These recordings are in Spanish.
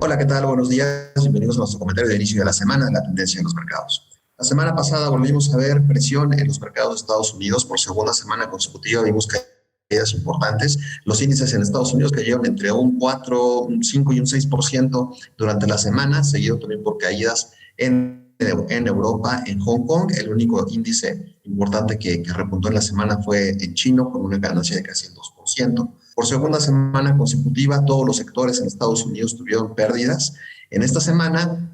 Hola, ¿qué tal? Buenos días. Bienvenidos a nuestro comentario de inicio de la semana de la tendencia en los mercados. La semana pasada volvimos a ver presión en los mercados de Estados Unidos por segunda semana consecutiva. Vimos caídas importantes. Los índices en Estados Unidos cayeron entre un 4, un 5 y un 6% durante la semana, seguido también por caídas en Europa, en Hong Kong. El único índice importante que repuntó en la semana fue en chino, con una ganancia de casi el 2%. Por segunda semana consecutiva, todos los sectores en Estados Unidos tuvieron pérdidas. En esta semana,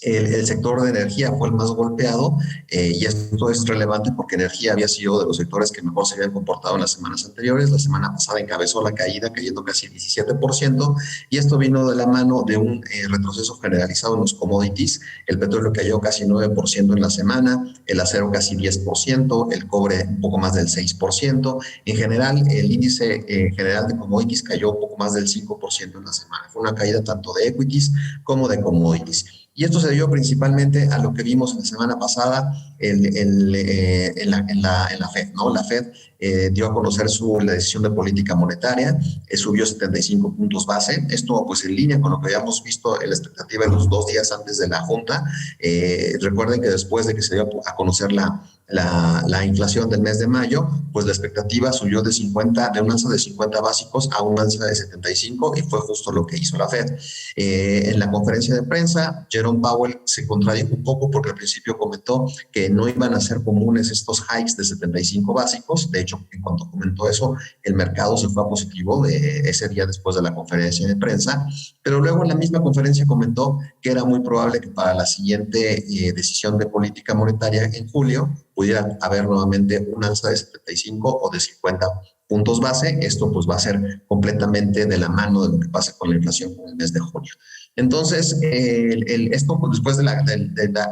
el sector de energía fue el más golpeado y esto es relevante porque energía había sido de los sectores que mejor se habían comportado en las semanas anteriores. La semana pasada encabezó la caída, cayendo casi el 17%, y esto vino de la mano de un retroceso generalizado en los commodities. El petróleo cayó casi 9% en la semana, el acero casi 10%, el cobre un poco más del 6%. En general, el índice general de commodities cayó un poco más del 5% en la semana. Fue una caída tanto de equities como de commodities. Y esto se debió principalmente a lo que vimos la semana pasada en la Fed, ¿no? La Fed dio a conocer la decisión de política monetaria, subió 75 puntos base. Esto pues en línea con lo que habíamos visto en la expectativa de los 2 días antes de la junta. Recuerden que después de que se dio a conocer la inflación del mes de mayo, pues la expectativa subió de un alza de 50 básicos a un alza de 75, y fue justo lo que hizo la Fed. En la conferencia de prensa, Jerome Powell se contradijo un poco porque al principio comentó que no iban a ser comunes estos hikes de 75 básicos. De hecho, en cuanto comentó eso, el mercado se fue a positivo ese día después de la conferencia de prensa, pero luego en la misma conferencia comentó que era muy probable que para la siguiente decisión de política monetaria en julio pudiera haber nuevamente un alza de 75 o de 50 puntos base. Esto pues va a ser completamente de la mano de lo que pasa con la inflación en el mes de junio. Entonces, esto pues, después de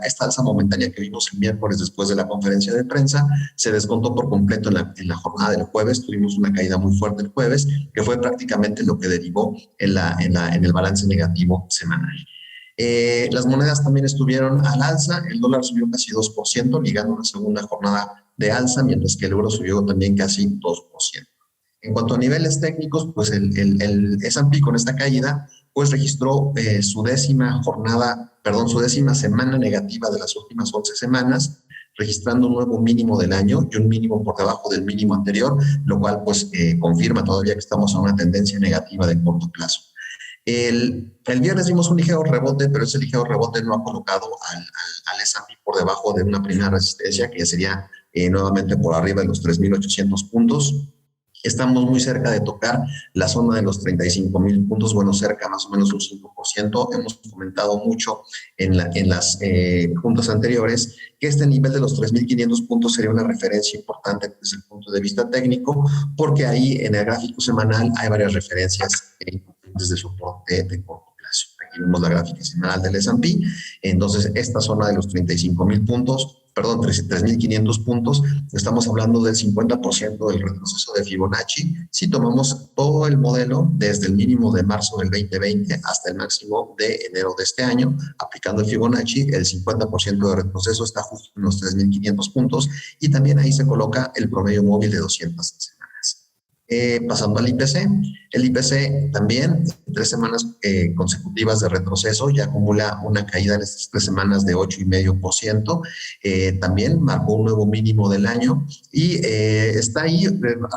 esta alza momentánea que vimos el miércoles después de la conferencia de prensa, se descontó por completo en la jornada del jueves. Tuvimos una caída muy fuerte el jueves, que fue prácticamente lo que derivó en el balance negativo semanal. Las monedas también estuvieron al alza. El dólar subió casi 2%, ligando una segunda jornada de alza, mientras que el euro subió también casi 2%. En cuanto a niveles técnicos, pues el S&P con esta caída pues registró su décima semana negativa de las últimas 11 semanas, registrando un nuevo mínimo del año y un mínimo por debajo del mínimo anterior, lo cual pues confirma todavía que estamos en una tendencia negativa de corto plazo. El viernes vimos un ligero rebote, pero ese ligero rebote no ha colocado al S&P por debajo de una primera resistencia, que sería nuevamente por arriba de los 3,800 puntos. Estamos muy cerca de tocar la zona de los 35,000 puntos, bueno, cerca más o menos un 5%. Hemos comentado mucho en las juntas anteriores que este nivel de los 3,500 puntos sería una referencia importante desde el punto de vista técnico, porque ahí en el gráfico semanal hay varias referencias desde soporte de corto plazo. Aquí vemos la gráfica semanal del S&P. Entonces, esta zona de los 35,000 puntos, perdón, 3,500 puntos, estamos hablando del 50% del retroceso de Fibonacci. Si tomamos todo el modelo, desde el mínimo de marzo del 2020 hasta el máximo de enero de este año, aplicando el Fibonacci, el 50% de retroceso está justo en los 3,500 puntos, y también ahí se coloca el promedio móvil de 200 semanas. Pasando al IPC, el IPC también, 3 semanas consecutivas de retroceso, ya acumula una caída en estas 3 semanas de 8,5%. También marcó un nuevo mínimo del año y está ahí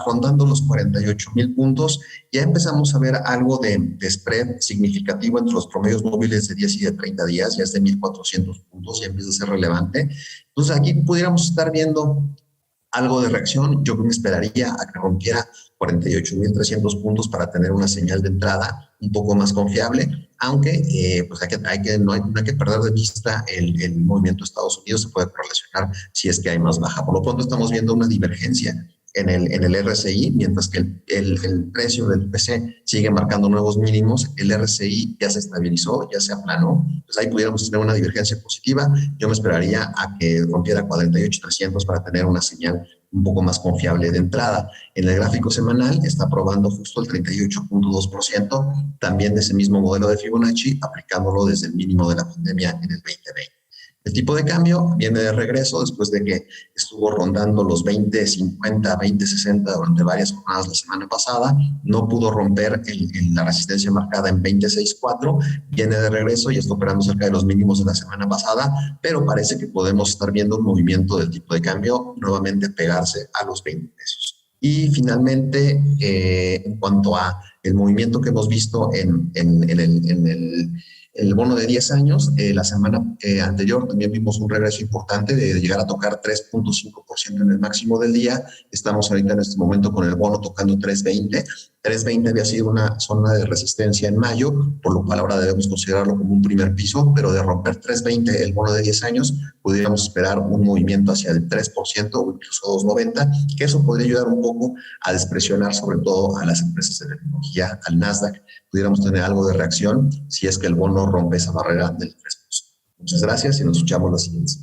rondando los 48,000 puntos. Ya empezamos a ver algo de spread significativo entre los promedios móviles de 10 y de 30 días, ya es de 1,400 puntos, ya empieza a ser relevante. Entonces aquí pudiéramos estar viendo algo de reacción. Yo me esperaría a que rompiera 48,300 puntos para tener una señal de entrada un poco más confiable, aunque pues no hay que perder de vista el movimiento de Estados Unidos. Se puede correlacionar si es que hay más baja. Por lo pronto estamos viendo una divergencia en el RSI, mientras que el precio del IPC sigue marcando nuevos mínimos. El RSI ya se estabilizó, ya se aplanó, pues ahí pudiéramos tener una divergencia positiva. Yo me esperaría a que rompiera 48,300 para tener una señal un poco más confiable de entrada. En el gráfico semanal está probando justo el 38,2%, también de ese mismo modelo de Fibonacci, aplicándolo desde el mínimo de la pandemia en el 2020. El tipo de cambio viene de regreso después de que estuvo rondando los 20.50, 20.60 durante varias jornadas la semana pasada. No pudo romper la resistencia marcada en 20.64. Viene de regreso y está operando cerca de los mínimos de la semana pasada, pero parece que podemos estar viendo un movimiento del tipo de cambio nuevamente pegarse a los 20 pesos. Y finalmente, en cuanto a el movimiento que hemos visto en el bono de 10 años, la semana anterior también vimos un regreso importante de llegar a tocar 3.5% en el máximo del día. Estamos ahorita en este momento con el bono tocando 3.20. 3.20 había sido una zona de resistencia en mayo, por lo cual ahora debemos considerarlo como un primer piso, pero de romper 3.20 el bono de 10 años, pudiéramos esperar un movimiento hacia el 3% o incluso 2.90, que eso podría ayudar un poco a despresionar sobre todo a las empresas de tecnología, al Nasdaq. Pudiéramos tener algo de reacción si es que el bono rompe esa barrera del 3%. Muchas gracias y nos escuchamos la siguiente.